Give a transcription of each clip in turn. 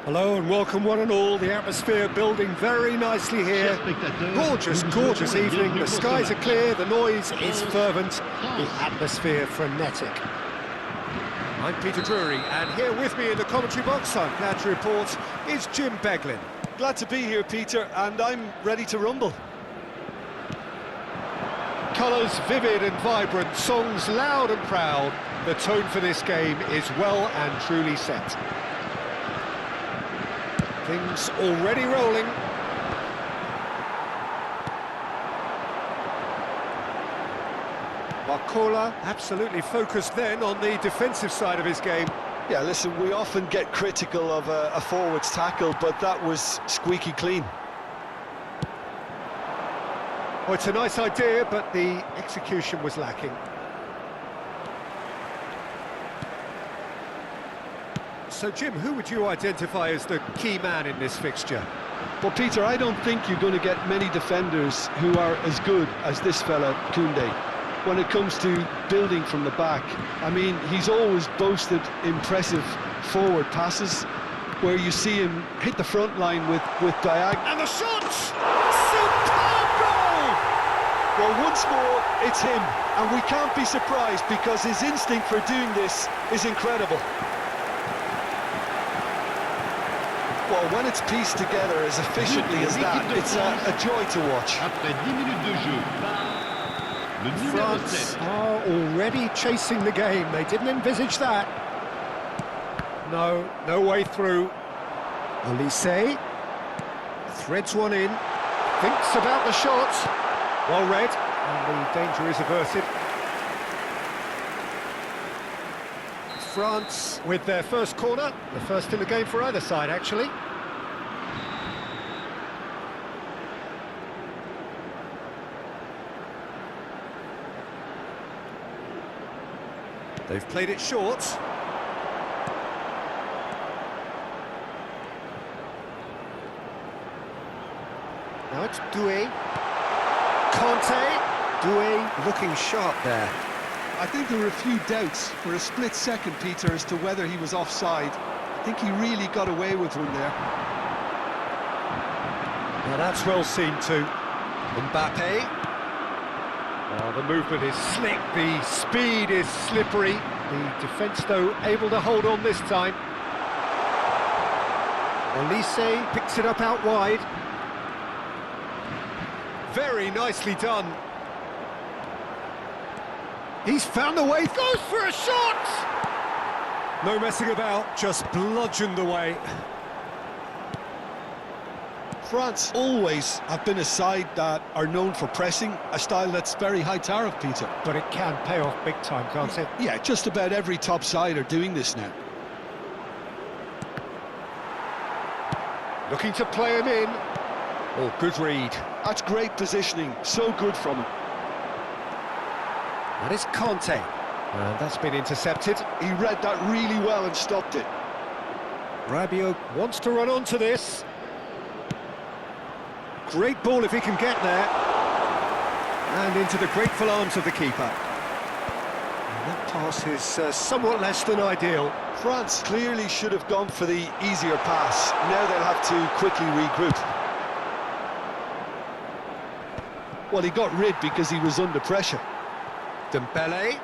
Hello and welcome one and all. The atmosphere building very nicely here. Gorgeous, gorgeous evening. The skies are clear, the noise is fervent, the atmosphere frenetic. I'm Peter Drury, and here with me in the commentary box, I'm glad to report, is Jim Beglin. Glad to be here, Peter, and I'm ready to rumble. Colours vivid and vibrant, songs loud and proud. The tone for this game is well and truly set. Things already rolling. Barcola absolutely focused then on the defensive side of his game. Yeah, listen, we often get critical of a forward's tackle, but that was squeaky clean. Oh, it's a nice idea, but the execution was lacking. So, Jim, who would you identify as the key man in this fixture? Well, Peter, I don't think you're going to get many defenders who are as good as this fella, Koundé, when it comes to building from the back. I mean, he's always boasted impressive forward passes, where you see him hit the front line with diagonal. And the shots! Superb goal! Well, once more, it's him, and we can't be surprised because his instinct for doing this is incredible. Well, when it's pieced together as efficiently as that, it's a joy to watch. Après 10 minutes de jeu, le numéro France 7. are already chasing the game. They didn't envisage that. No way through. Olise threads one in, thinks about the shot. Well read, and the danger is averted. France with their first corner, the first in the game for either side, actually. They've played it short. Now it's Doué. Conte. Doué looking sharp there. I think there were a few doubts for a split second, Peter, as to whether he was offside. I think he really got away with one there. Now that's well seen too. Mbappe. Oh, the movement is slick, the speed is slippery. The defence, though, able to hold on this time. Olise picks it up out wide. Very nicely done. He's found the way, goes for a shot! No messing about, just bludgeoned away. France always have been a side that are known for pressing, a style that's very high tariff, Peter. But it can pay off big time, can't it? Yeah, just about every top side are doing this now. Looking to play him in. Oh, good read. That's great positioning, so good from him. That is Conte. And that's been intercepted. He read that really well and stopped it. Rabiot wants to run onto this. Great ball if he can get there. And into the grateful arms of the keeper. And that pass is somewhat less than ideal. France clearly should have gone for the easier pass. Now they'll have to quickly regroup. Well, he got rid because he was under pressure. Dembele.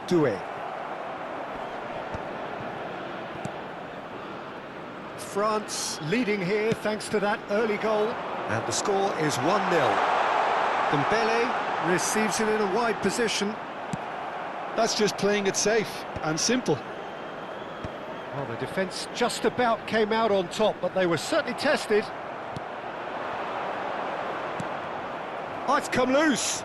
Doué. France leading here thanks to that early goal. And the score is 1-0. Dembele receives it in a wide position. That's just playing it safe and simple. Well, the defence just about came out on top, but they were certainly tested. Oh, it's come loose.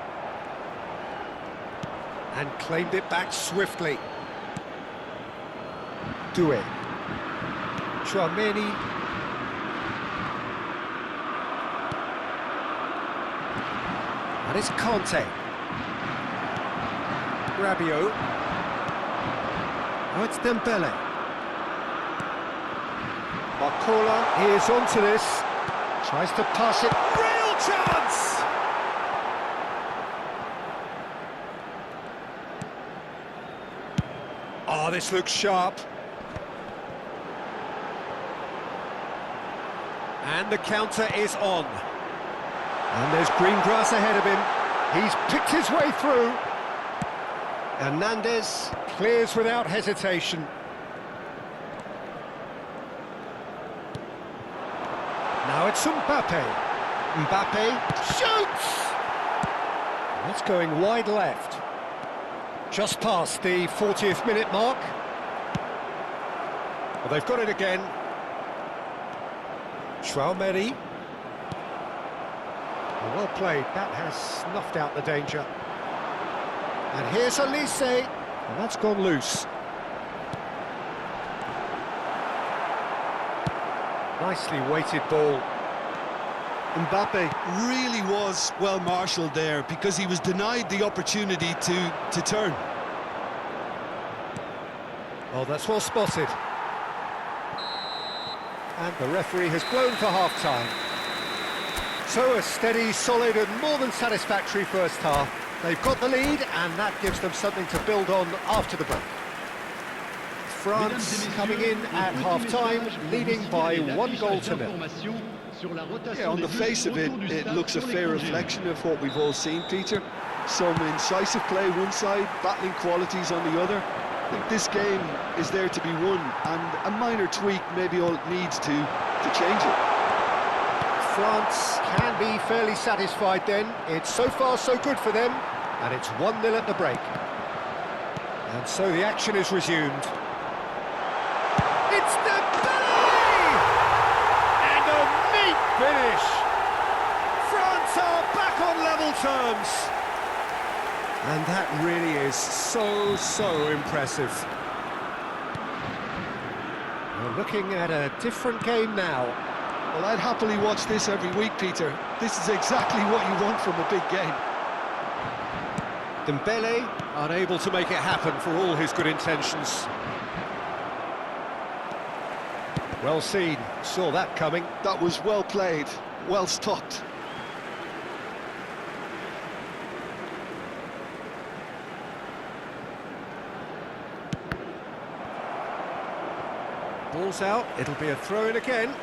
And claimed it back swiftly. Doué. Chouameni. And it's Conte. Rabiot. Now it's Dembele. Barcola is onto this. Tries to pass it. Real chance! Oh, this looks sharp. And the counter is on. And there's green grass ahead of him. He's picked his way through. Hernandez clears without hesitation. Now it's Mbappe. Mbappe shoots! That's going wide left. Just past the 40th minute mark. Well, they've got it again. Traoré. Well played, that has snuffed out the danger. And here's Elise, and that's gone loose. Nicely weighted ball. Mbappe really was well marshalled there because he was denied the opportunity to turn. Oh, that's well spotted. And the referee has blown for half-time. So a steady, solid and more than satisfactory first half. They've got the lead and that gives them something to build on after the break. France coming in at half-time, leading by 1-0. Yeah, on the face of it, it looks a fair reflection of what we've all seen, Peter. Some incisive play one side, battling qualities on the other. I think this game is there to be won, and a minor tweak maybe all it needs to change it. France can be fairly satisfied then. It's so far so good for them, and it's 1-0 at the break. And so the action is resumed. It's Dembélé! And a neat finish! France are back on level terms! And that really is so impressive. We're looking at a different game now. Well, I'd happily watch this every week, Peter. This is exactly what you want from a big game. Dembélé unable to make it happen for all his good intentions. Well seen, saw that coming. That was well played, well stopped. Ball's out, it'll be a throw-in again.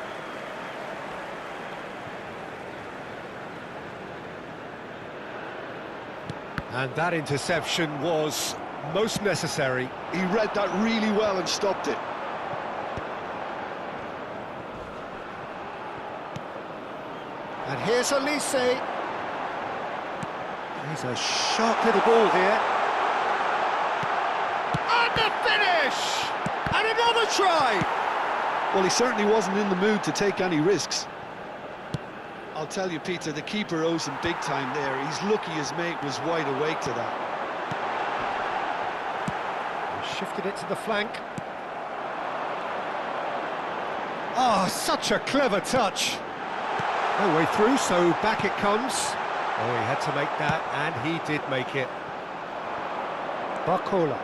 And that interception was most necessary. He read that really well and stopped it. And here's Elise. He's a sharp little ball here. And the finish! And another try! Well, he certainly wasn't in the mood to take any risks. I'll tell you, Peter, the keeper owes him big time there. He's lucky his mate was wide awake to that. He shifted it to the flank. Oh, such a clever touch. No way through, so back it comes. Oh, he had to make that, and he did make it. Barcola.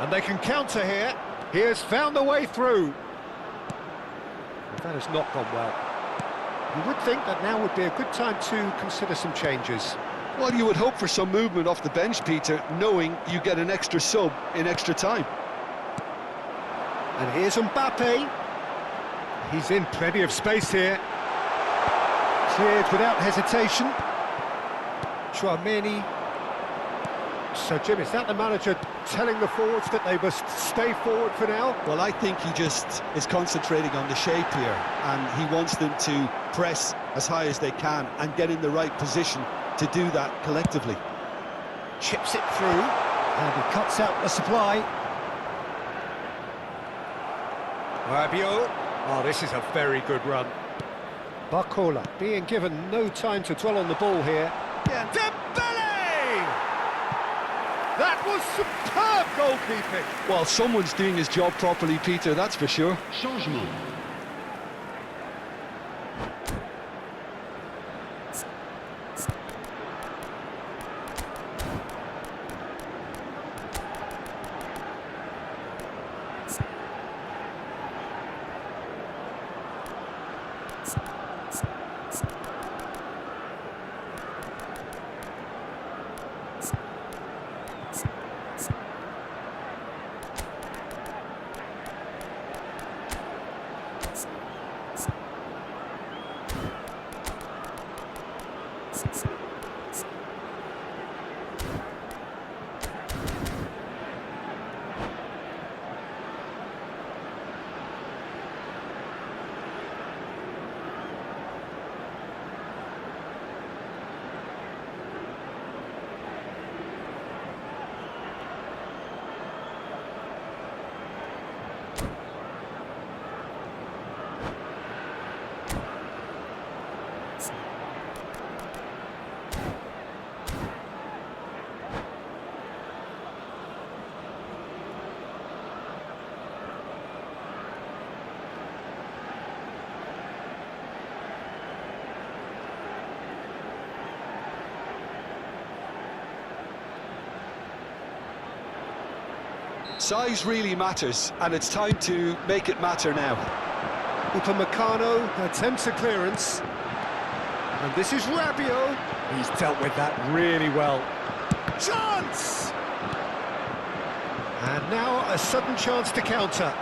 And they can counter here. He has found the way through. But that has not gone well. You would think that now would be a good time to consider some changes. Well, you would hope for some movement off the bench, Peter, knowing you get an extra sub in extra time. And here's Mbappe. He's in plenty of space here. Cleared without hesitation. Traoré. So, Jim, is that the manager telling the forwards that they must stay forward for now? Well, I think he just is concentrating on the shape here, and he wants them to press as high as they can and get in the right position to do that collectively. Chips it through, and he cuts out the supply. Rabiot. Oh, this is a very good run. Barcola being given no time to dwell on the ball here. Yeah. Dembélé! That was superb goalkeeping. Well, someone's doing his job properly, Peter, that's for sure. Changement. Size really matters, and it's time to make it matter now. Upamecano attempts a clearance. And this is Rabiot. He's dealt with that really well. Chance! And now a sudden chance to counter.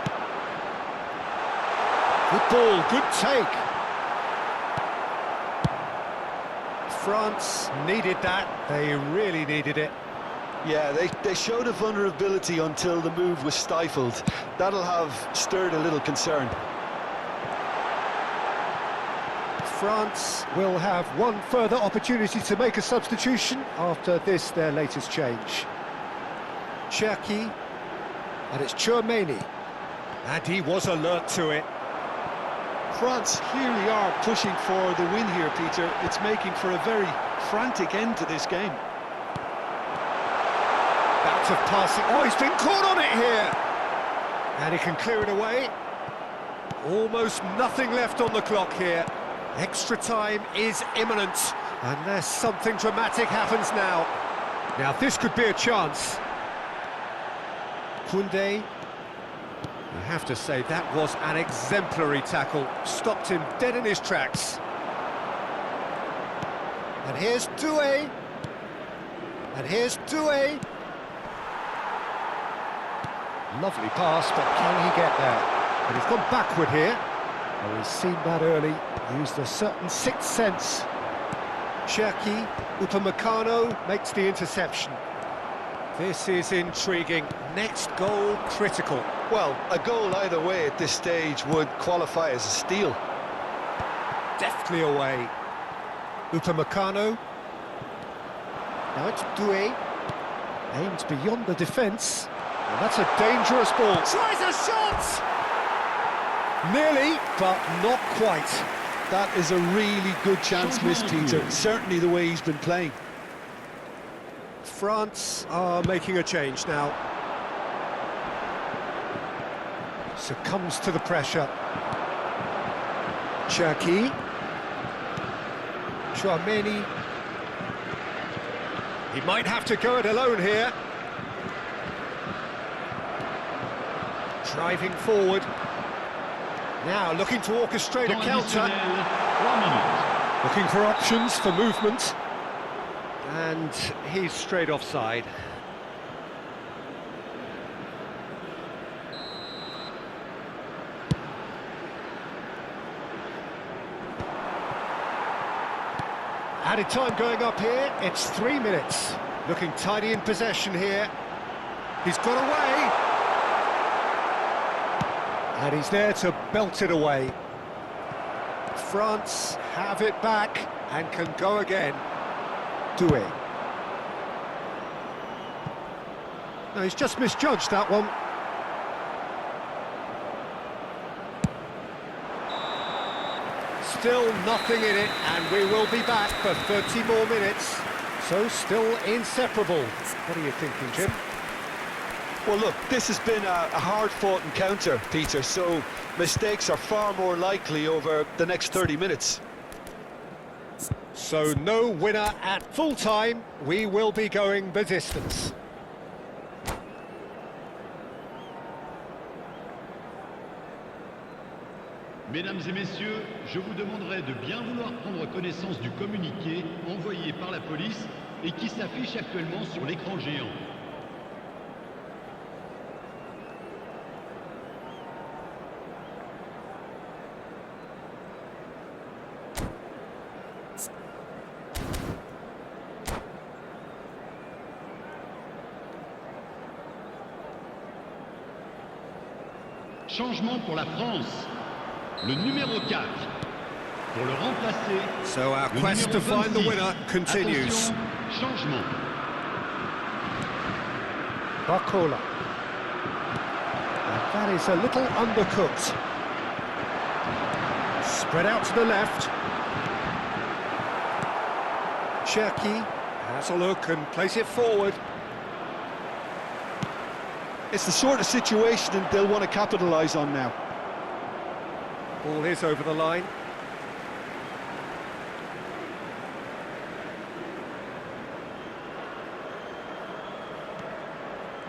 Good ball, good take. France needed that. They really needed it. Yeah, they showed a vulnerability until the move was stifled. That'll have stirred a little concern. France will have one further opportunity to make a substitution after this, their latest change. Cherki, and it's Tchouaméni. And he was alert to it. France really are pushing for the win here, Peter. It's making for a very frantic end to this game. Bout of passing. Oh, he's been caught on it here. And he can clear it away. Almost nothing left on the clock here. Extra time is imminent, unless something dramatic happens now. Now, this could be a chance. Koundé. I have to say, that was an exemplary tackle. Stopped him dead in his tracks. And here's Doué. And here's Doué. Lovely pass, but can he get there? But he's gone backward here. Oh, he's seen that early. Used a certain sixth sense. Cherki, Upamecano makes the interception. This is intriguing. Next goal critical. Well, a goal either way at this stage would qualify as a steal. Deftly away. Upamecano. Now it's Doué. Aimed beyond the defence. And that's a dangerous ball. Tries a shot! Nearly, but not quite. That is a really good chance missed, Peter. Certainly the way he's been playing. France are making a change now. Succumbs to the pressure. Cherki. Tchouaméni. He might have to go it alone here. Driving forward. Now looking to orchestrate a counter. Looking for options for movement. And he's straight offside. Added time going up here, it's 3 minutes. Looking tidy in possession here. He's got away. And he's there to belt it away. France have it back and can go again. Doué. No, he's just misjudged that one. Still nothing in it, and we will be back for 30 more minutes. So still inseparable. What are you thinking, Jim? Well, look, this has been a hard-fought encounter, Peter, so mistakes are far more likely over the next 30 minutes. So no winner at full time. We will be going the distance. Mesdames et messieurs, je vous demanderai de bien vouloir prendre connaissance du communiqué envoyé par la police et qui s'affiche actuellement sur l'écran géant. Changement pour la France. Le numéro 4. Pour le remplacer. So our quest to find the winner continues. Attention, changement. Barcola. And that is a little undercooked. Spread out to the left. Cherki has a look and plays it forward. It's the sort of situation that they'll want to capitalise on now. Ball is over the line.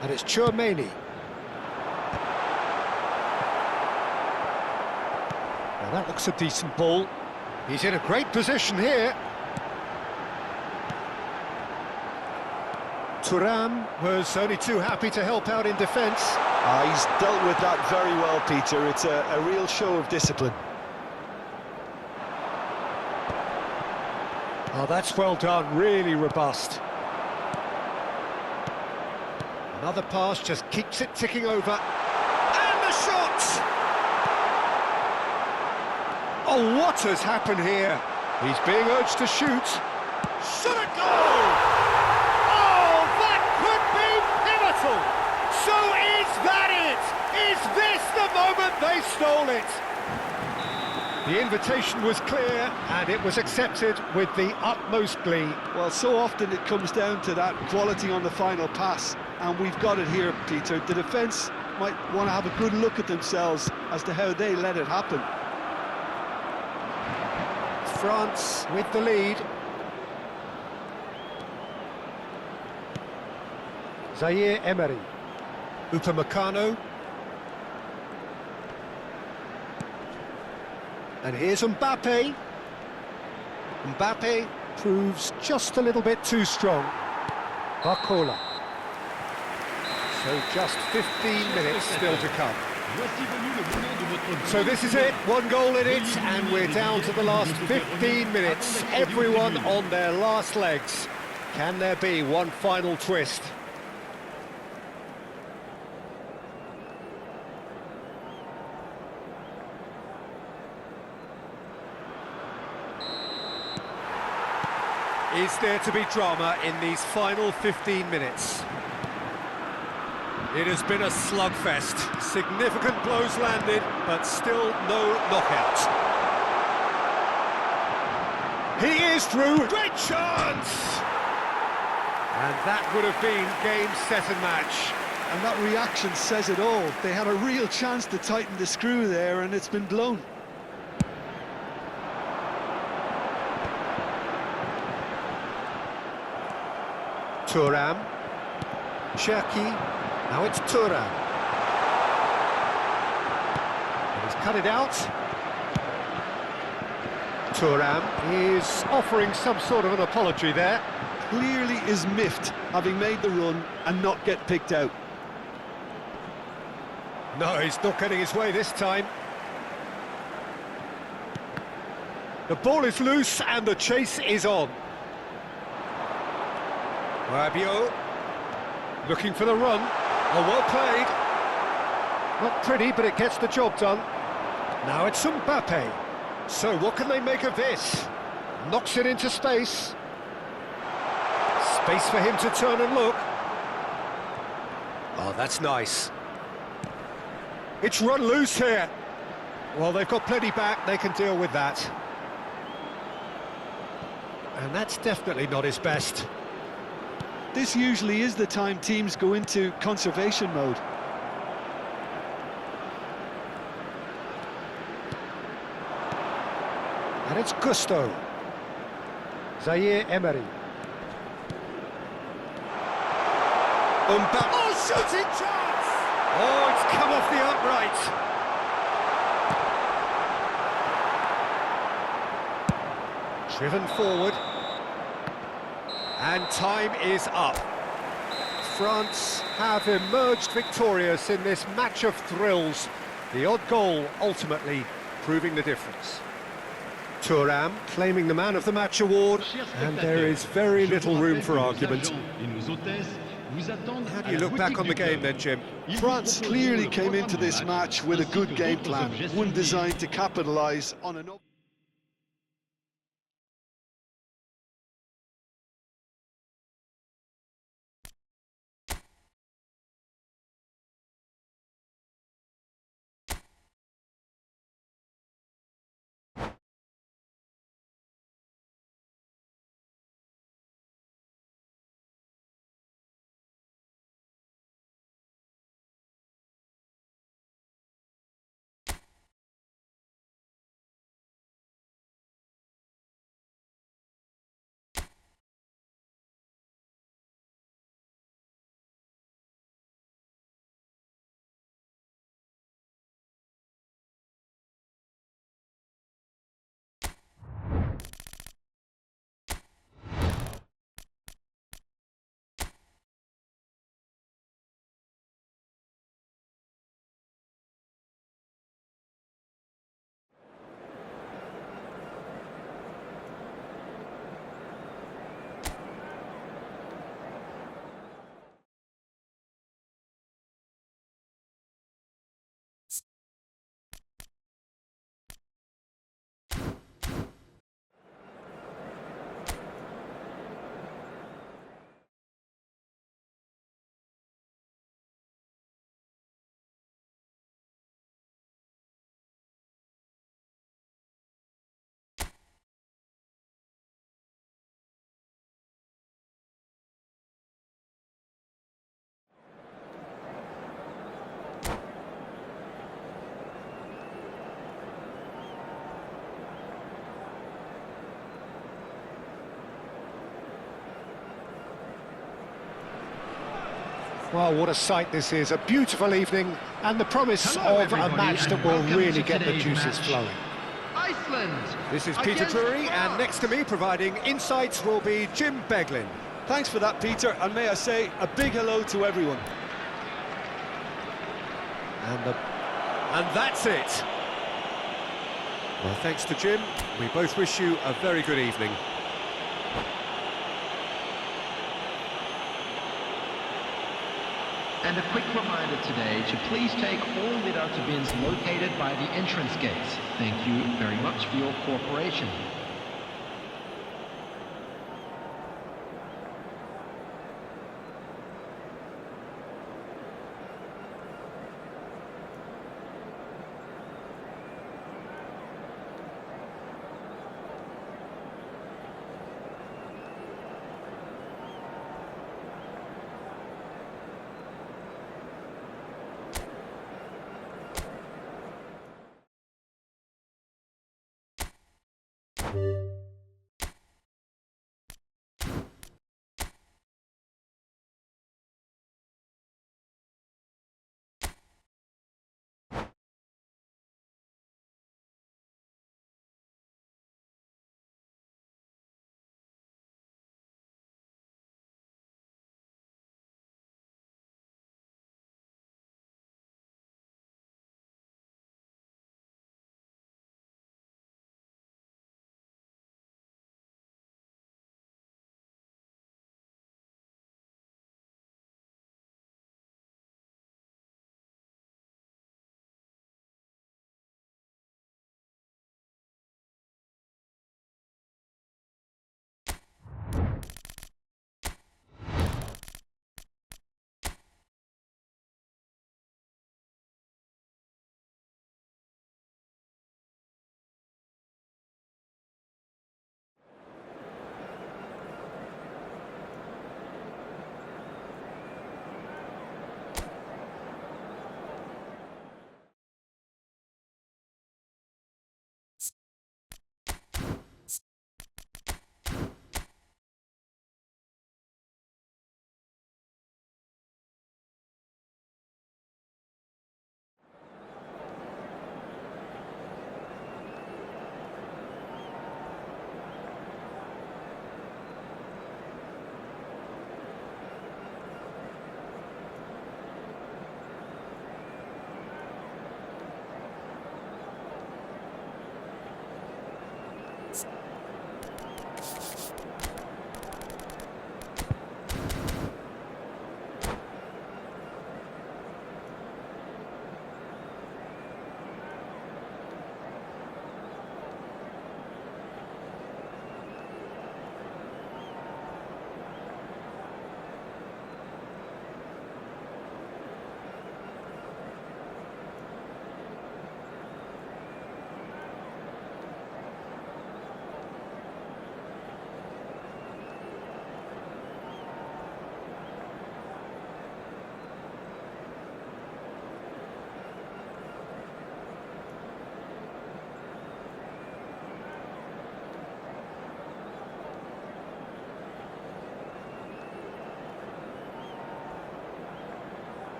And it's Tchouaméni. Now that looks a decent ball. He's in a great position here. Thuram was only too happy to help out in defence. He's dealt with that very well, Peter. It's a real show of discipline. Oh, that's well done, really robust. Another pass just keeps it ticking over. And the shot! Oh, what has happened here? He's being urged to shoot. Should it go? Oh, that could be pivotal! So is that it? Is this the moment they stole it? The invitation was clear, and it was accepted with the utmost glee. Well, so often it comes down to that quality on the final pass, and we've got it here, Peter. The defence might want to have a good look at themselves as to how they let it happen. France with the lead. Zaire Emery. Upamecano. And here's Mbappe. Mbappe proves just a little bit too strong. Barcola. So just 15 minutes still to come. So this is it, one goal in it, and we're down to the last 15 minutes. Everyone on their last legs. Can there be one final twist? Is there to be drama in these final 15 minutes? It has been a slugfest. Significant blows landed, but still no knockout. He is through. Great chance! And that would have been game, set and match. And that reaction says it all. They had a real chance to tighten the screw there, and it's been blown. Thuram, Cherki, now it's Thuram. And he's cut it out. Thuram is offering some sort of an apology there. Clearly is miffed, having made the run and not get picked out. No, he's not getting his way this time. The ball is loose and the chase is on. Rabiot, looking for the run. Oh, well played. Not pretty, but it gets the job done. Now it's Mbappe. So what can they make of this? Knocks it into space. Space for him to turn and look. Oh, that's nice. It's run loose here. Well, they've got plenty back, they can deal with that. And that's definitely not his best. This usually is the time teams go into conservation mode. And it's Gusto. Zaire Emery. Mbappe. Oh, shooting chance! Oh, it's come off the upright. Driven forward. And time is up. France have emerged victorious in this match of thrills. The odd goal ultimately proving the difference. Thuram claiming the Man of the Match award, and there is very little room for argument. How do you look back on the game then, Jim? France clearly came into this match with a good game plan, one designed to capitalise on an... Well, what a sight this is, a beautiful evening, and the promise Hello, of a everybody, match that and will welcome really to get the today's juices match. flowing. Iceland. This is Peter against Drury, and France. next to me providing insights will be Jim Beglin. Thanks for that, Peter, and may I say a big hello to everyone. And that's it. Well, thanks to Jim, we both wish you a very good evening. And a quick reminder today to please take all Withouten bins located by the entrance gates. Thank you very much for your cooperation.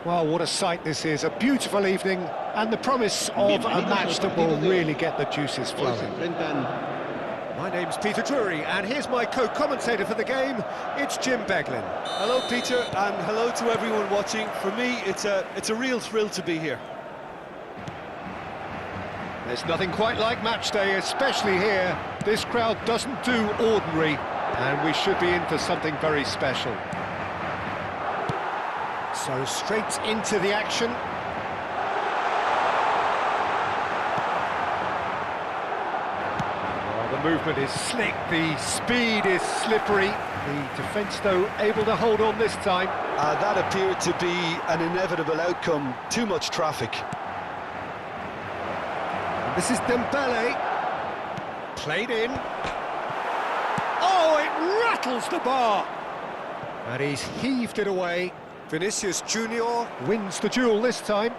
Well, what a sight this is, a beautiful evening, and the promise of a match that will really get the juices flowing. My name's Peter Drury, and here's my co-commentator for the game, it's Jim Beglin. Hello, Peter, and hello to everyone watching. For me, it's a real thrill to be here. There's nothing quite like match day, especially here. This crowd doesn't do ordinary, and we should be in for something very special. So straight into the action. Well, the movement is slick, the speed is slippery. The defence, though, able to hold on this time. That appeared to be an inevitable outcome. Too much traffic. And this is Dembele. Played in. Oh, it rattles the bar. And he's heaved it away. Vinicius Junior wins the duel this time.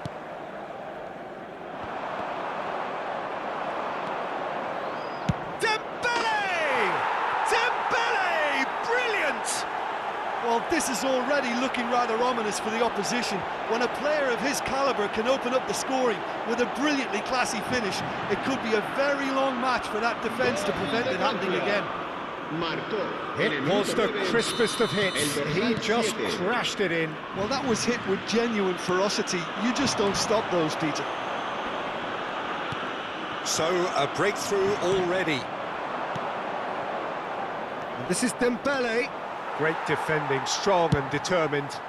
Well, this is already looking rather ominous for the opposition. When a player of his calibre can open up the scoring with a brilliantly classy finish, it could be a very long match for that defence to prevent it happening again. It was the crispest of hits. He just crashed it in. Well, that was hit with genuine ferocity. You just don't stop those, Peter. So, a breakthrough already. This is Dembele. Great defending, strong and determined.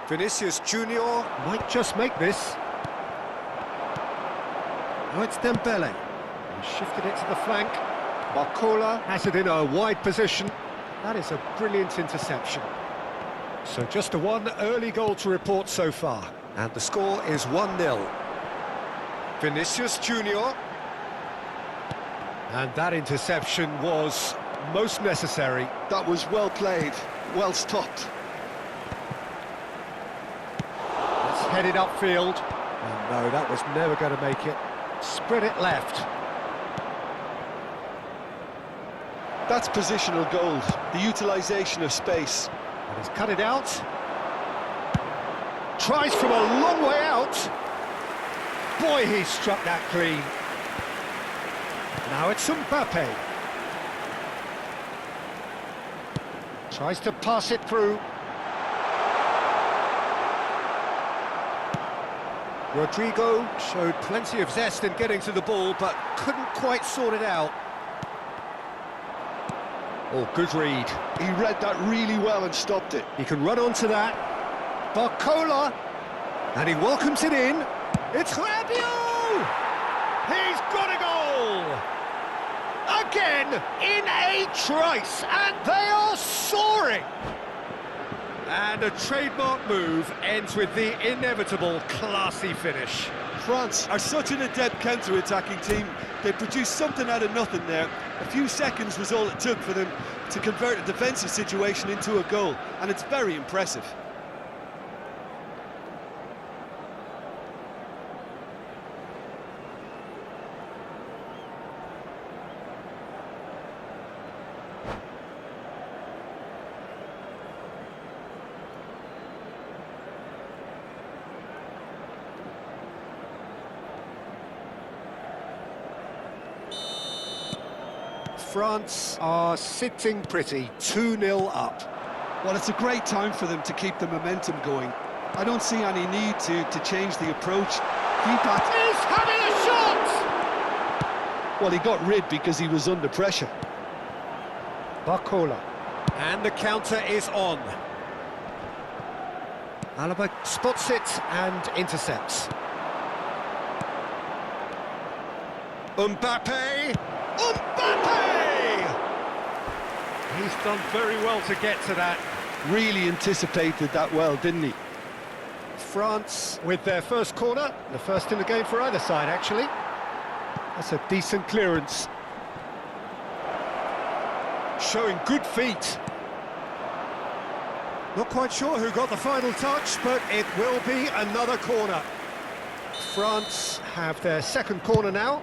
Vinicius Junior might just make this. Now it's Dembele. He shifted it to the flank. Barcola has it in a wide position. That is a brilliant interception. So just a one early goal to report so far. And the score is 1-0. Vinicius Junior. And that interception was most necessary. That was well played, well stopped. Let's head it upfield. Oh, no, that was never going to make it. Spread it left. That's positional gold, the utilisation of space. And he's cut it out. Tries from a long way out. Boy, he struck that clean. Now it's Mbappe. Tries to pass it through. Rodrigo showed plenty of zest in getting to the ball, but couldn't quite sort it out. Oh, good read. He read that really well and stopped it. He can run onto that. Barcola. And he welcomes it in. It's Rabiot! He's got a goal! Again, in a trice, and they are soaring! And a trademark move ends with the inevitable classy finish. France are such an adept counter-attacking team. They produced something out of nothing there. A few seconds was all it took for them to convert a defensive situation into a goal, and it's very impressive. France are sitting pretty, 2-0 up. Well, it's a great time for them to keep the momentum going. I don't see any need to change the approach. He's having a shot! Well, he got rid because he was under pressure. Barcola. And the counter is on. Alaba spots it and intercepts. Mbappe! Mbappe! He's done very well to get to that. Really anticipated that well, didn't he? France with their first corner, the first in the game for either side, actually. That's a decent clearance. Showing good feet. Not quite sure who got the final touch, but it will be another corner. France have their second corner now.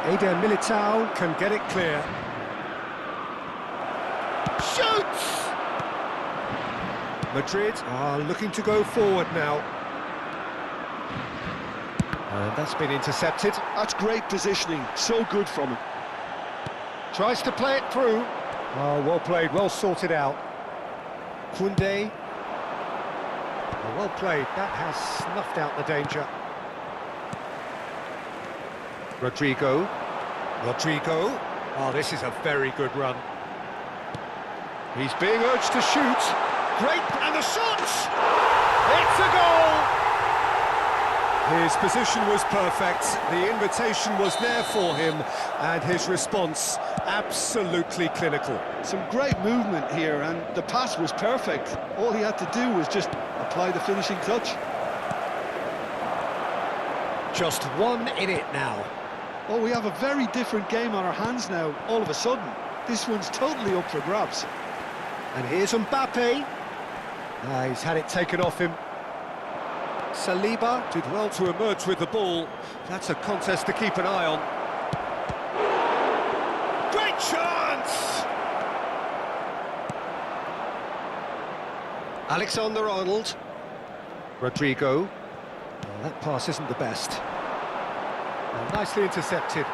Eder Militao can get it clear. Shoots! Madrid are looking to go forward now. And that's been intercepted. That's great positioning, so good from him. Tries to play it through. Oh, well played, well sorted out. Koundé. Oh, well played, that has snuffed out the danger. Rodrigo. Oh, this is a very good run. He's being urged to shoot. Great, and the shot! It's a goal! His position was perfect, the invitation was there for him, and his response absolutely clinical. Some great movement here, and the pass was perfect. All he had to do was just apply the finishing touch. Just one in it now. Oh, we have a very different game on our hands now, all of a sudden. This one's totally up for grabs. And here's Mbappe. He's had it taken off him. Saliba did well to emerge with the ball. That's a contest to keep an eye on. Great chance! Alexander-Arnold. Rodrigo. Well, that pass isn't the best. Well, nicely intercepted.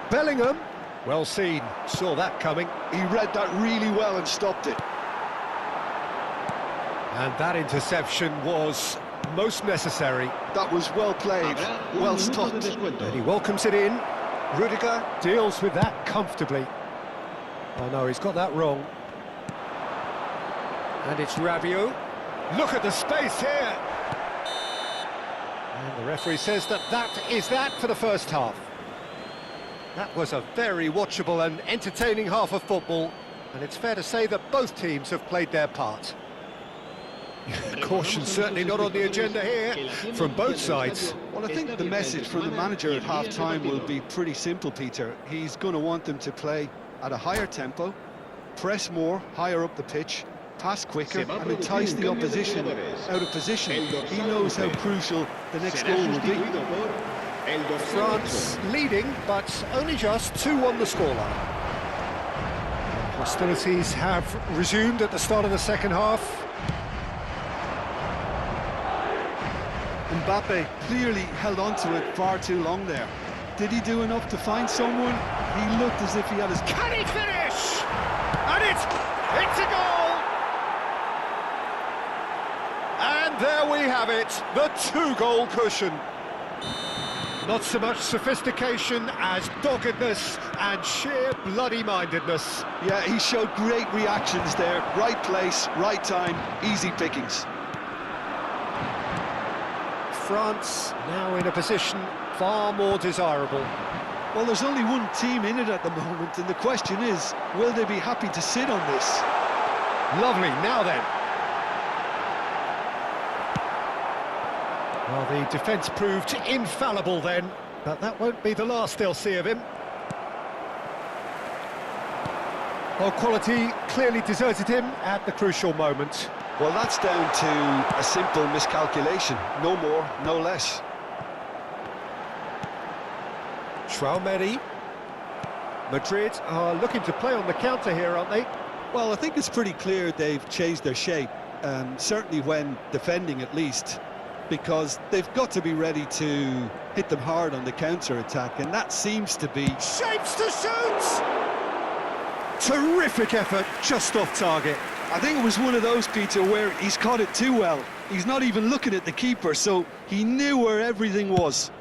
Bellingham, well seen, saw that coming. He read that really well and stopped it. And that interception was most necessary. That was well played, well stopped. And he welcomes it in. Rodrigo deals with that comfortably. Oh no, he's got that wrong. And it's Rabiot. Look at the space here. And the referee says that is that for the first half. That was a very watchable and entertaining half of football, and it's fair to say that both teams have played their part. Caution certainly not on the agenda here from both sides. Well, I think the message from the manager at half-time will be pretty simple, Peter. He's going to want them to play at a higher tempo, press more, higher up the pitch, pass quicker, and entice the opposition out of position. He knows how crucial the next goal will be. France leading, but only just 2 on the scoreline. Hostilities have resumed at the start of the second half. Mbappe clearly held on to it far too long there. Did he do enough to find someone? He looked as if he had his... Can he finish? And it's a goal! And there we have it, the 2-goal cushion. Not so much sophistication as doggedness and sheer bloody-mindedness. Yeah, he showed great reactions there. Right place, right time, easy pickings. France now in a position far more desirable. Well, there's only one team in it at the moment, and the question is, will they be happy to sit on this? Lovely, now then. Well, the defence proved infallible then, but that won't be the last they'll see of him. Well, quality clearly deserted him at the crucial moment. Well, that's down to a simple miscalculation. No more, no less. Traoré. Madrid are looking to play on the counter here, aren't they? Well, I think it's pretty clear they've changed their shape, certainly when defending at least, because they've got to be ready to hit them hard on the counter-attack, and that seems to be... Shapes to shoot! Terrific effort, just off target. I think it was one of those, Peter, where he's caught it too well. He's not even looking at the keeper, so he knew where everything was.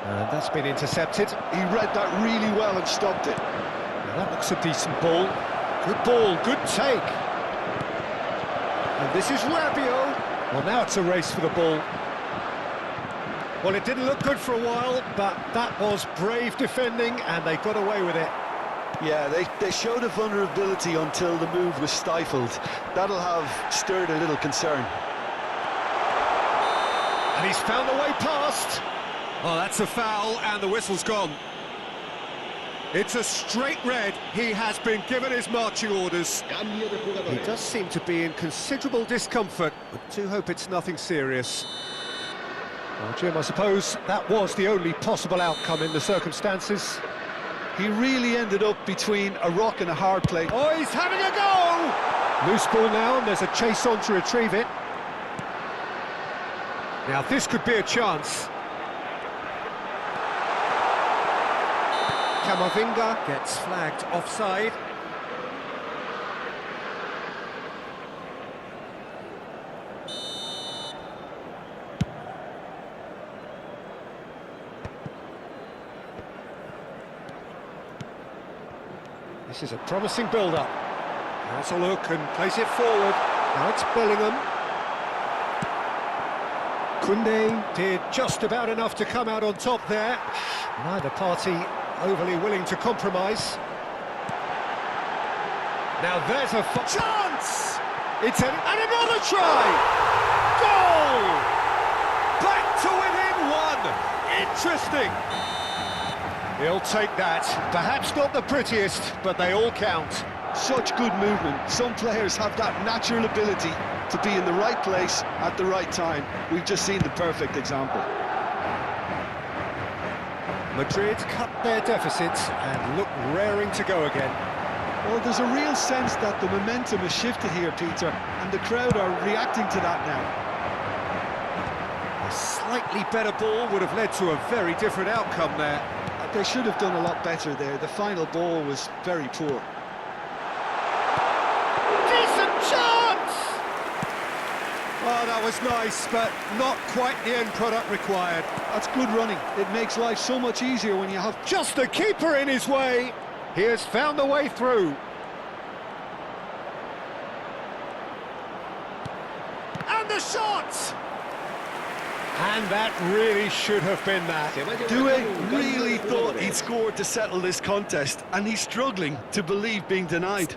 And that's been intercepted. He read that really well and stopped it. Now that looks a decent ball. Good ball, good take. And this is Rabiot. Well, now it's a race for the ball. Well, it didn't look good for a while, but that was brave defending, and they got away with it. Yeah, they showed a vulnerability until the move was stifled. That'll have stirred a little concern. And he's found a way past. Oh, that's a foul, and the whistle's gone. It's a straight red. He has been given his marching orders. He does seem to be in considerable discomfort, but do hope it's nothing serious. Well, Jim, I suppose that was the only possible outcome in the circumstances. He really ended up between a rock and a hard place. Oh, he's having a go! Loose ball now, and there's a chase on to retrieve it. Now, this could be a chance. Camavinga gets flagged offside. This is a promising build-up. Has a look and plays it forward. Now it's Bellingham. Koundé did just about enough to come out on top there. Neither party overly willing to compromise. Now there's a chance! And another try! to within one. Interesting. He'll take that. Perhaps not the prettiest, but they all count. Such good movement. Some players have that natural ability to be in the right place at the right time. We've just seen the perfect example. Madrid cut their deficit and look raring to go again. Well, there's a real sense that the momentum has shifted here, Peter, and the crowd are reacting to that now. A slightly better ball would have led to a very different outcome there. They should have done a lot better there. The final ball was very poor. Decent chance! Oh, that was nice, but not quite the end product required. That's good running. It makes life so much easier when you have... Just the keeper in his way. He has found a way through. And the shot! And that really should have been that. Doué really thought he'd scored to settle this contest, and he's struggling to believe being denied.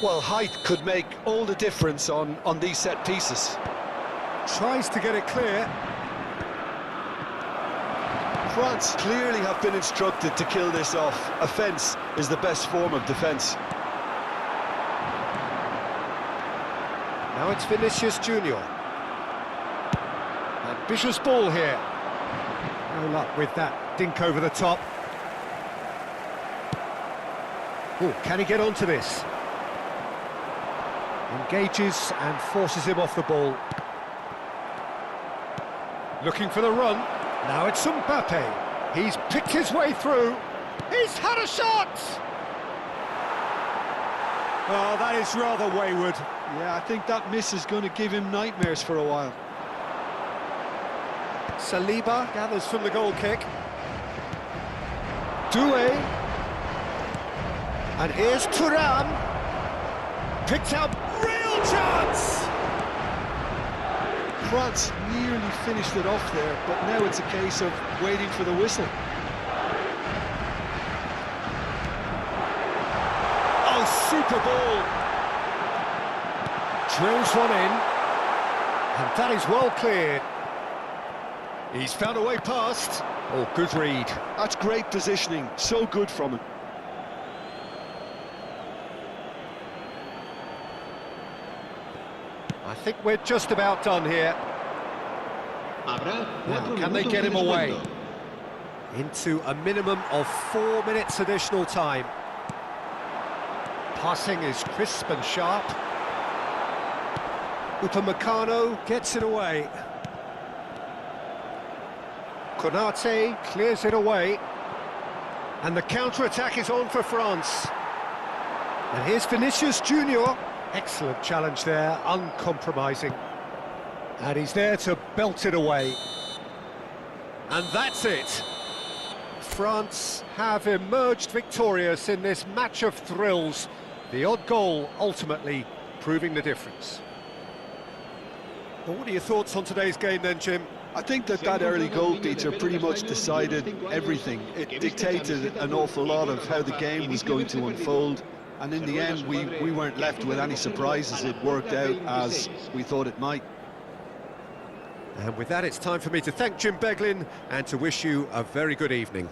Well, height could make all the difference on these set pieces. Tries to get it clear. France clearly have been instructed to kill this off. Offence is the best form of defence. Now it's Vinicius Junior. Ambitious ball here. No luck with that dink over the top. Oh, can he get onto this? Engages and forces him off the ball. Looking for the run. Now it's Mbappe. He's picked his way through. He's had a shot! Oh, that is rather wayward. Yeah, I think that miss is going to give him nightmares for a while. Saliba gathers from the goal kick. Doué. And here's Thuram. Picked out. Real chance! France nearly finished it off there, but now it's a case of waiting for the whistle. Oh, super ball! Drills one in, and that is well cleared. He's found a way past. Oh, good read. That's great positioning, so good from him. I think we're just about done here. Now, can they get him away? Into a minimum of 4 minutes additional time. Passing is crisp and sharp. Upamecano gets it away. Konate clears it away. And the counter-attack is on for France. And here's Vinicius Junior. Excellent challenge there, uncompromising. And he's there to belt it away. And that's it. France have emerged victorious in this match of thrills. The odd goal ultimately proving the difference. Well, what are your thoughts on today's game then, Jim? I think that early goal, Peter, pretty much decided everything. It dictated an awful lot of how the game was going to unfold. And in the end, we weren't left with any surprises. It worked out as we thought it might. And with that, it's time for me to thank Jim Beglin and to wish you a very good evening.